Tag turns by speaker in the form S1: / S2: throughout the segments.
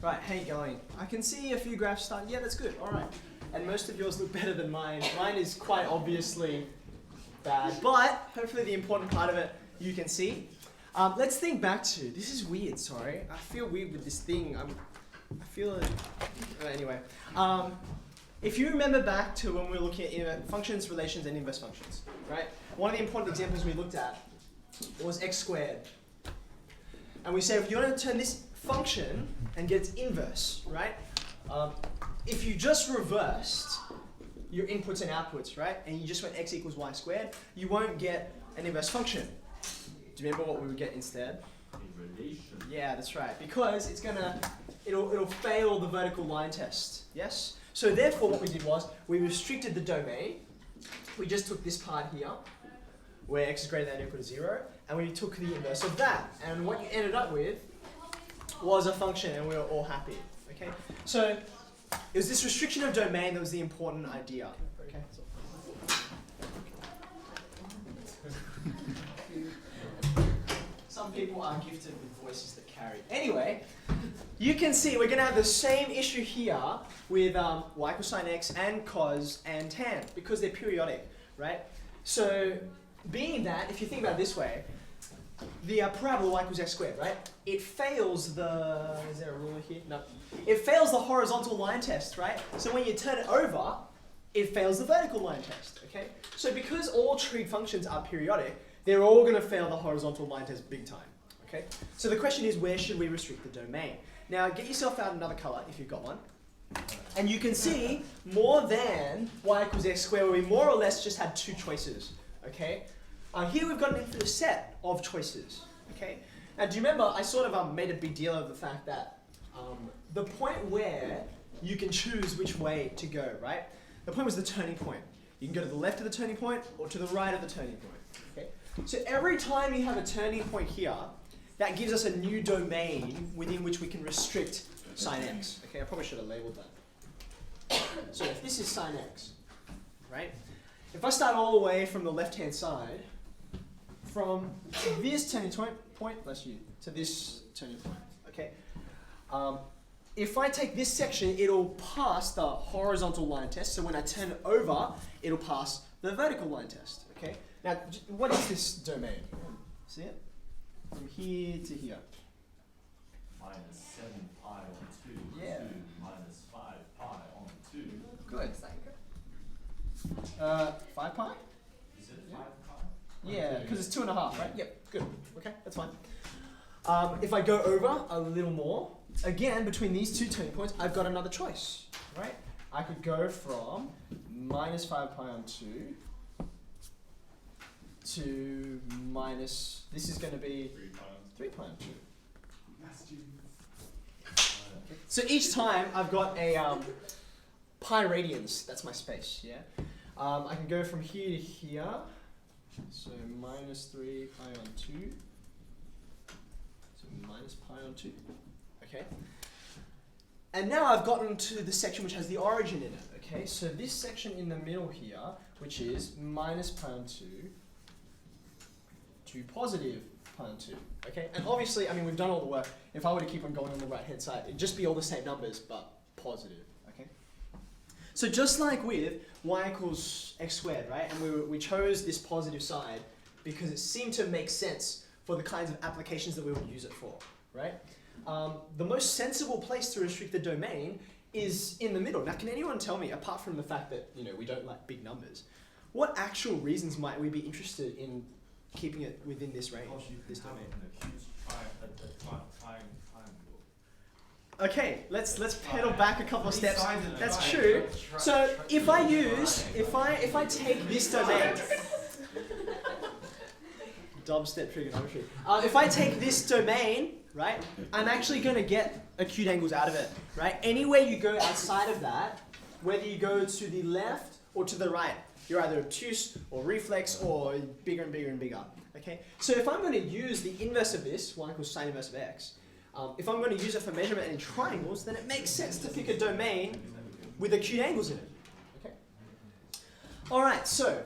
S1: Right, how you going? I can see a few graphs starting. Yeah, that's good. All right. And most of yours look better than mine. Mine is quite obviously bad, but hopefully the important part of it you can see. Let's think back to, this is weird, sorry. I feel weird with this thing. I feel it. Anyway. If you remember back to when we were looking at functions, relations, and inverse functions, right? One of the important examples we looked at was x squared. And we said if you want to turn this function and get its inverse, right? If you just reversed your inputs and outputs, right? And you just went x equals y squared, you won't get an inverse function. Do you remember what we would get instead?
S2: A relation.
S1: Yeah, that's right. Because it'll fail the vertical line test. Yes? So therefore what we did was we restricted the domain. We just took this part here where x is greater than or equal to 0, and we took the inverse of that. And what you ended up with was a function, and we were all happy. Okay? So it was this restriction of domain that was the important idea. Okay? Some people are gifted with voices that carry. Anyway, you can see we're going to have the same issue here with y equals sine x and cos and tan because they're periodic, right? So being that, if you think about it this way, the parabola y equals x squared, right? It fails the, is there a ruler here? No. It fails the horizontal line test, right? So when you turn it over, it fails the vertical line test, okay? So because all trig functions are periodic, they're all going to fail the horizontal line test big time, okay? So the question is, where should we restrict the domain? Now get yourself out another color if you've got one. And you can see more than y equals x squared, where we more or less just had two choices, okay? Here we've got an infinite set of choices, okay? Now do you remember I sort of made a big deal of the fact that the point where you can choose which way to go, right? The point was the turning point. You can go to the left of the turning point or to the right of the turning point, okay? So every time you have a turning point here, that gives us a new domain within which we can restrict sine x. Okay, I probably should have labeled that. So if this is sine x, right? If I start all the way from the left-hand side, from this turning point, bless you, to this turning point, okay? If I take this section, it'll pass the horizontal line test. So when I turn it over, it'll pass the vertical line test, okay? Now, what is this domain? See it? From here to here.
S2: Minus 7 pi on 2.
S1: Yeah.
S2: 2 minus 5 pi on 2.
S1: Good. 5 pi?
S2: Is it 5 pi?
S1: Yeah, because it's 2.5, right? Yep, good. Okay, that's fine. If I go over a little more, again, between these two turning points, I've got another choice, right? I could go from minus 5 pi on 2 to minus, this is going to be 3 pi on 2. So each time I've got a pi radians, that's my space, yeah? I can go from here to here, so minus 3 pi on 2, so minus pi on 2, okay? And now I've gotten to the section which has the origin in it, okay? So this section in the middle here, which is minus pi on 2 to positive pi on 2, okay? And obviously, I mean, we've done all the work. If I were to keep on going on the right-hand side, it'd just be all the same numbers, but positive, okay? So just like with y equals x squared, right? And we chose this positive side because it seemed to make sense for the kinds of applications that we would use it for, right? The most sensible place to restrict the domain is in the middle. Now, can anyone tell me, apart from the fact that, you know, we don't like big numbers, what actual reasons might we be interested in keeping it within this range, this domain? Okay, let's pedal back a couple of steps. That's true. So if I take this domain, dubstep trigonometry. If I take this domain, right, I'm actually going to get acute angles out of it, right? Anywhere you go outside of that, whether you go to the left or to the right, you're either obtuse or reflex or bigger and bigger and bigger, okay? So if I'm going to use the inverse of this, y equals sine inverse of x, if I'm going to use it for measurement in triangles, then it makes sense to pick a domain with acute angles in it, okay? All right, so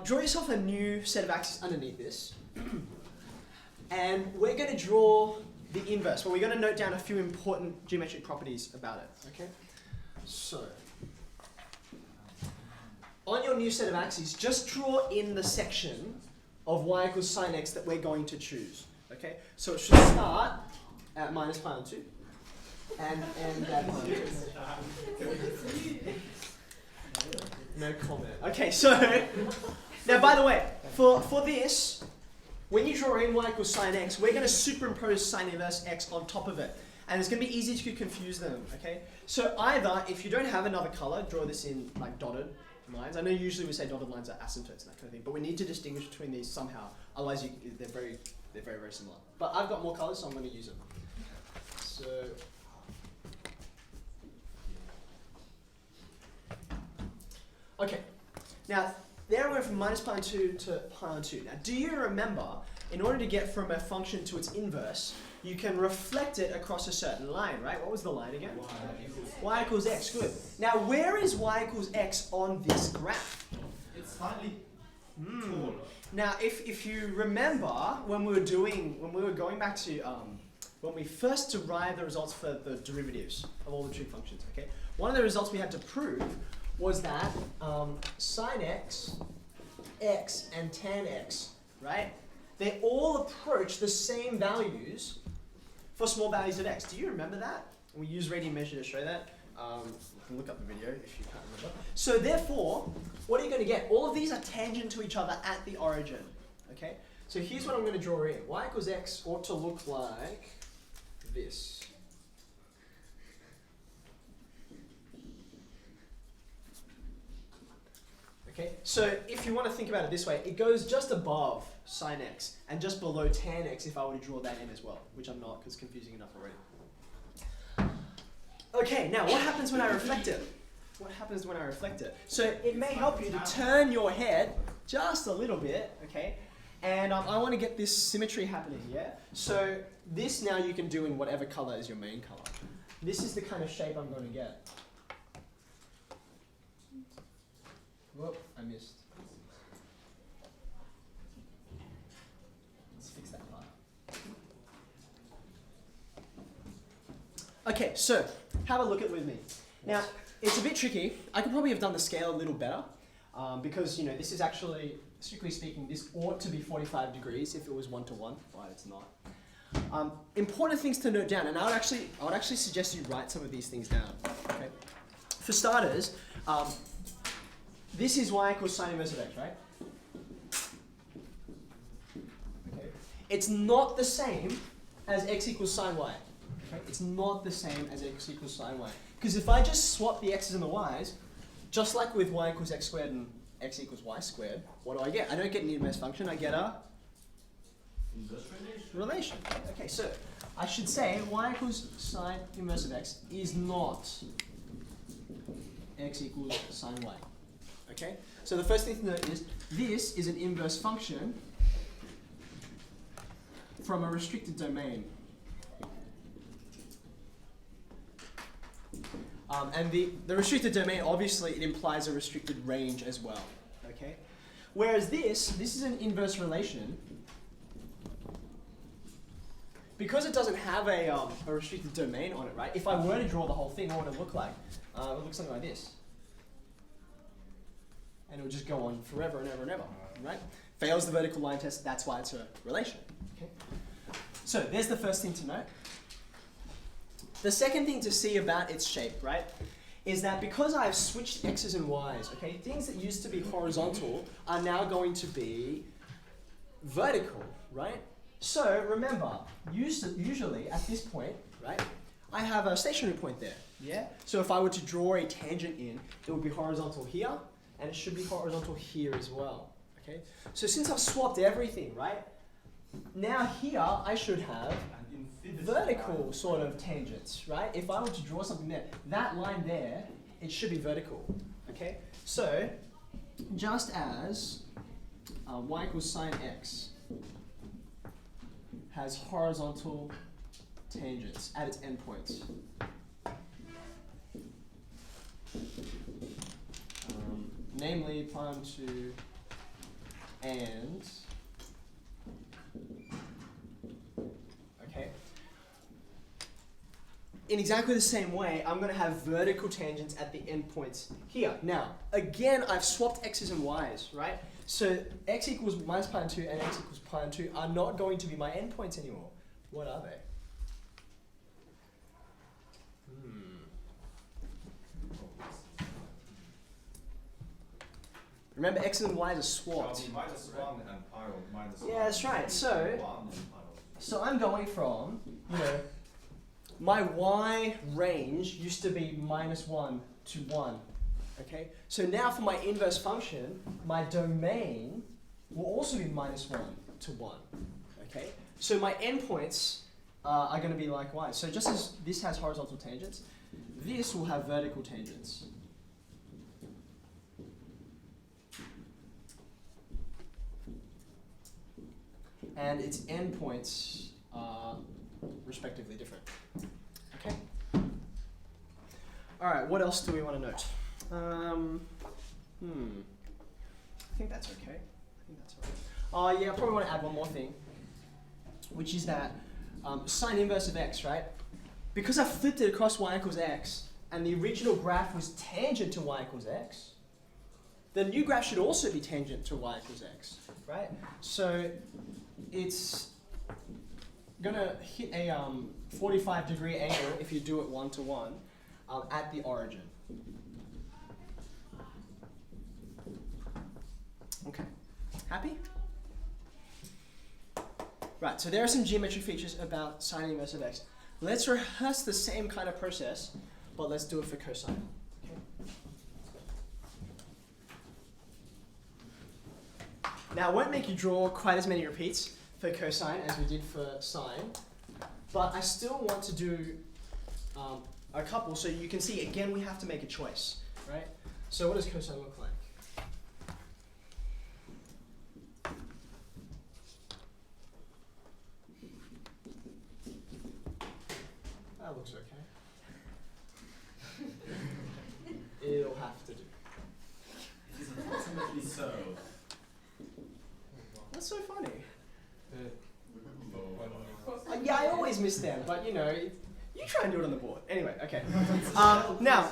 S1: draw yourself a new set of axes underneath this. And we're going to draw the inverse. Well, we're going to note down a few important geometric properties about it. Okay. So, on your new set of axes, just draw in the section of y equals sine x that we're going to choose. Okay. So it should start at minus pi on 2 and end at pi on 2. No comment. Okay, so now by the way, for this, when you draw in y equals sine x, we're going to superimpose sine inverse x on top of it. And it's going to be easy to confuse them, okay? So either, if you don't have another color, draw this in like dotted lines. I know usually we say dotted lines are asymptotes and that kind of thing, but we need to distinguish between these somehow. Otherwise, they're very, very similar. But I've got more colors, so I'm going to use them. So, okay. Now, there I went from minus pi on 2 to pi on 2. Now, do you remember, in order to get from a function to its inverse, you can reflect it across a certain line, right? What was the line again? Y equals x, good. Now, where is y equals x on this graph?
S2: It's slightly taller.
S1: Now, if you remember, when we were going back to, when we first derived the results for the derivatives of all the trig functions, okay? One of the results we had to prove was that sine x, x, and tan x, right? They all approach the same values for small values of x. Do you remember that? We use radian measure to show that. You can look up the video if you can't remember. So therefore, what are you going to get? All of these are tangent to each other at the origin. Okay? So here's what I'm going to draw in. Y equals x ought to look like this. Okay? So if you want to think about it this way, it goes just above sine x and just below tan x if I were to draw that in as well, which I'm not because it's confusing enough already. Okay, now what happens when I reflect it? What happens when I reflect it? So it may help you to turn your head just a little bit, okay? And I want to get this symmetry happening, yeah? So this now you can do in whatever color is your main color. This is the kind of shape I'm going to get. Whoop, I missed. Let's fix that part. Okay, so have a look at it with me. Now, it's a bit tricky. I could probably have done the scale a little better because, you know, this is actually, strictly speaking, this ought to be 45 degrees if it was 1-to-1, but it's not. Important things to note down, and I would actually suggest you write some of these things down. Okay. For starters, this is y equals sine inverse of x, right? Okay. It's not the same as x equals sine y. Okay? It's not the same as x equals sine y. Because if I just swap the x's and the y's, just like with y equals x squared and x equals y squared, what do I get? I don't get an inverse function, I get a
S2: Inverse
S1: relation. Okay, so I should say y equals sine inverse of x is not x equals sine y. Okay? So the first thing to note is this is an inverse function from a restricted domain. And the restricted domain, obviously, it implies a restricted range as well. Okay? Whereas this is an inverse relation. Because it doesn't have a restricted domain on it, right? If I were to draw the whole thing, what would it look like? It would look something like this. And it would just go on forever and ever and ever, right? Fails the vertical line test, that's why it's a relation. Okay? So there's the first thing to note. The second thing to see about its shape, right, is that because I've switched x's and y's, okay, things that used to be horizontal are now going to be vertical, right? So remember, usually at this point, right, I have a stationary point there, yeah? So if I were to draw a tangent in, it would be horizontal here, and it should be horizontal here as well, okay? So since I've swapped everything, right, now here I should have vertical sort of tangents, right? If I were to draw something there, that line there, it should be vertical, okay? So, just as y equals sine x has horizontal tangents at its endpoints. Namely, pi on 2 and, okay, in exactly the same way, I'm going to have vertical tangents at the endpoints here. Now, again, I've swapped x's and y's, right? So x equals minus pi and 2 and x equals pi and 2 are not going to be my endpoints anymore. What are they? Remember, x and y are swapped.
S2: Shall be -1 and pi or minus
S1: Yeah, that's right. So,
S2: 1 and pi.
S1: so I'm going from, my y range used to be -1 to 1. Okay? So now for my inverse function, my domain will also be -1 to 1. Okay? So my endpoints are going to be likewise. So just as this has horizontal tangents, this will have vertical tangents. And its endpoints are respectively different. Okay? Alright, what else do we want to note? I think that's okay. Yeah, I probably want to add one more thing, which is that sine inverse of x, right? Because I flipped it across y equals x, and the original graph was tangent to y equals x, the new graph should also be tangent to y equals x, right? So it's gonna hit a 45-degree angle if you do it 1-to-1 at the origin. Okay, happy? Right, so there are some geometric features about sine inverse of x. Let's rehearse the same kind of process, but let's do it for cosine. Okay? Now, I won't make you draw quite as many repeats for cosine as we did for sine, but I still want to do a couple so you can see, again, we have to make a choice, right? So what does cosine look like? That looks okay. It'll have to do.
S2: It is approximately so.
S1: That's so funny. Yeah, I always miss them, but you try and do it on the board. Anyway, okay. Now,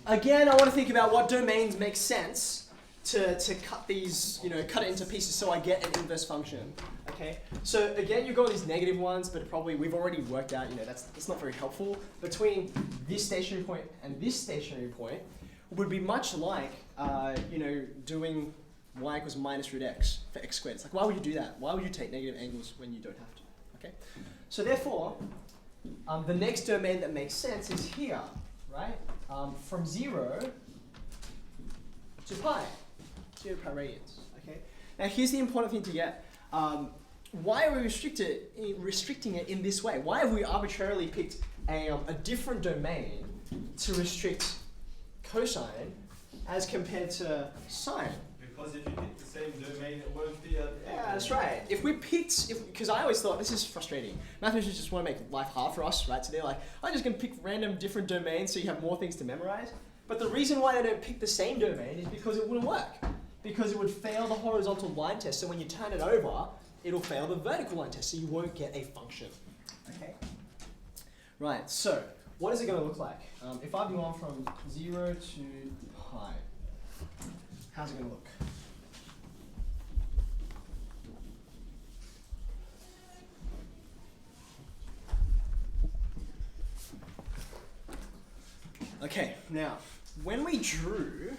S1: again, I want to think about what domains make sense to cut these, cut it into pieces so I get an inverse function. Okay. So again, you've got these negative ones, but probably we've already worked out, that's not very helpful. Between this stationary point and this stationary point would be much like, doing y equals minus root x for x squared. It's like, why would you do that? Why would you take negative angles when you don't have to? Okay. So therefore, the next domain that makes sense is here, right? From 0 to pi, 0 pi radians. Okay. Now here's the important thing to get. Why are we restricting it in this way? Why have we arbitrarily picked a different domain to restrict cosine as compared to sine?
S2: Because if you pick the same domain, it won't be a...
S1: Yeah, that's right. If we picked, because I always thought, this is frustrating. Mathematicians just want to make life hard for us, right? So they're like, I'm just going to pick random different domains so you have more things to memorize. But the reason why they don't pick the same domain is because it wouldn't work. Because it would fail the horizontal line test. So when you turn it over, it'll fail the vertical line test. So you won't get a function. Okay? Right, so what is it going to look like? If I've gone from 0 to pi, how's it going to look? Okay, now, when we drew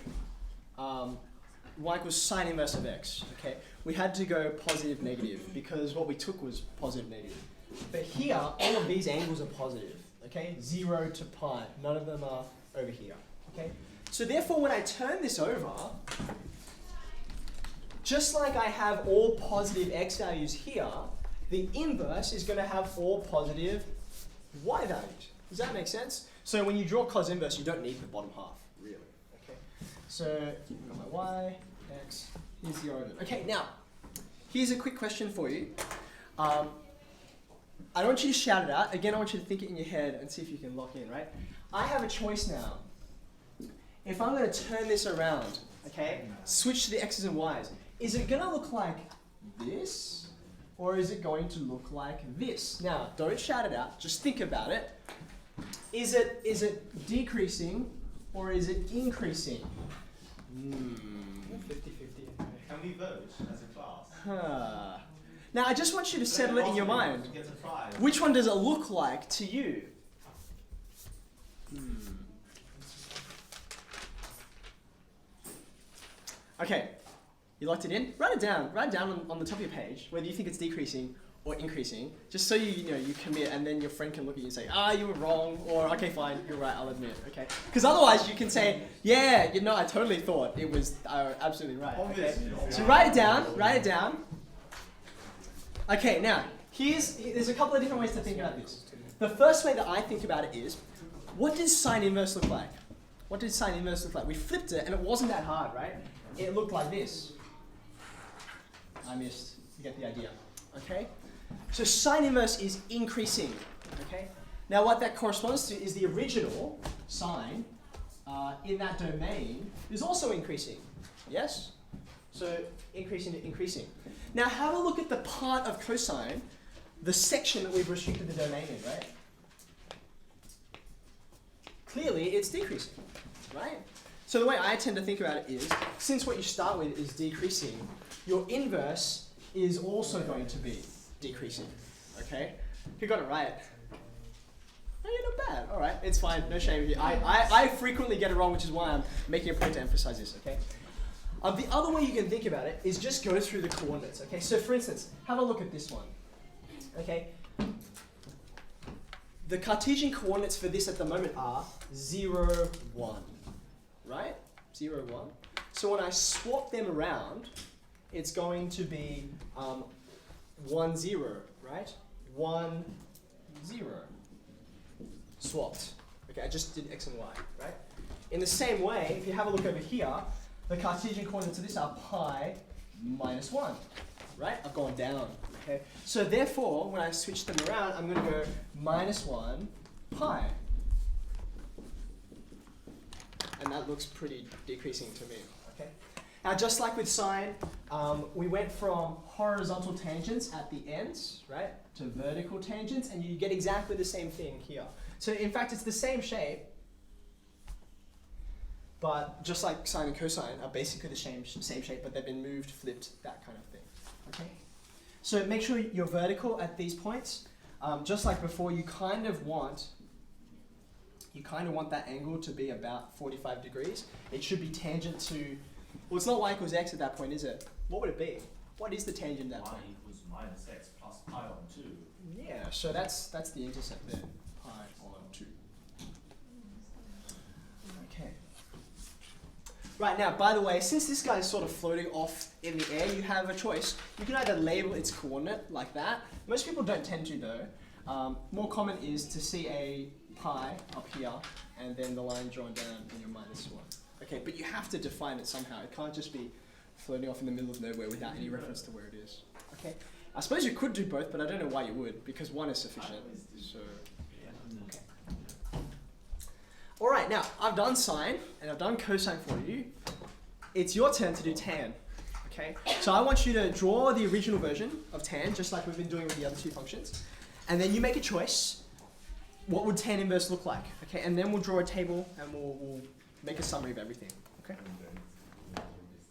S1: y equals sine inverse of x, okay, we had to go positive, negative, because what we took was positive, negative. But here, all of these angles are positive, okay? 0 to pi, none of them are over here, okay? So therefore, when I turn this over, just like I have all positive x values here, the inverse is going to have all positive y values. Does that make sense? So when you draw cos inverse, you don't need the bottom half, really. Okay. So I've got my y, x, here's the origin. Okay, now, here's a quick question for you. I don't want you to shout it out. Again, I want you to think it in your head and see if you can lock in, right? I have a choice now. If I'm going to turn this around, okay, switch to the x's and y's, is it going to look like this, or is it going to look like this? Now, don't shout it out. Just think about it. Is it decreasing or is it increasing?
S3: 50-50.
S2: Can we vote as a class?
S1: Huh. Now I just want you to settle it in your mind.
S2: To get a prize.
S1: Which one does it look like to you? Okay, you locked it in? Write it down. Write it down on the top of your page, whether you think it's decreasing or increasing, just so you commit, and then your friend can look at you and say, you were wrong, or okay, fine, you're right, I'll admit, okay? Because otherwise you can say, yeah, I totally thought it was absolutely right. Okay?
S2: Obviously.
S1: So write it down. Okay, now, there's a couple of different ways to think about this. The first way that I think about it is, what does sine inverse look like? What did sine inverse look like? We flipped it, and it wasn't that hard, right? It looked like this. I missed. You get the idea. Okay? So sine inverse is increasing. Okay? Now what that corresponds to is the original sine in that domain is also increasing. Yes? So increasing to increasing. Now have a look at the part of cosine, the section that we've restricted the domain in, right? Clearly it's decreasing, right? So the way I tend to think about it is, since what you start with is decreasing, your inverse is also going to be decreasing, okay? You got it right. No, you're not bad. All right, it's fine. No shame here. I frequently get it wrong, which is why I'm making a point to emphasize this, okay? The other way you can think about it is just go through the coordinates, okay? So for instance, have a look at this one, okay? The Cartesian coordinates for this at the moment are 0, 1, right? 0, 1. So when I swap them around, it's going to be 1, 0, right? 1, 0. Swapped. Okay, I just did x and y, right? In the same way, if you have a look over here, the Cartesian coordinates of this are pi minus 1, right? I've gone down, okay? So therefore, when I switch them around, I'm going to go minus 1 pi. And that looks pretty decreasing to me, okay? Now, just like with sine, we went from horizontal tangents at the ends, right, to vertical tangents, and you get exactly the same thing here. So in fact, it's the same shape, but just like sine and cosine are basically the same shape, but they've been moved, flipped, that kind of thing, okay? So make sure you're vertical at these points. Just like before, you kind of want that angle to be about 45 degrees. It should be tangent to, well, it's not y equals x at that point, is it? What would it be? What is the tangent at that
S2: Y
S1: point?
S2: equals minus x plus pi on 2.
S1: Yeah, so that's the intercept there, pi on 2. Okay. Right, now, by the way, since this guy is sort of floating off in the air, you have a choice. You can either label its coordinate like that. Most people don't tend to, though. More common is to see a pi up here, and then the line drawn down in your minus 1. Okay, but you have to define it somehow. It can't just be floating off in the middle of nowhere without any reference to where it is. Okay, I suppose you could do both, but I don't know why you would, because one is sufficient. So, okay. All right, now I've done sine and I've done cosine for you. It's your turn to do tan. Okay, so I want you to draw the original version of tan, just like we've been doing with the other two functions, and then you make a choice. What would tan inverse look like? Okay, and then we'll draw a table and we'll make a summary of everything. Okay.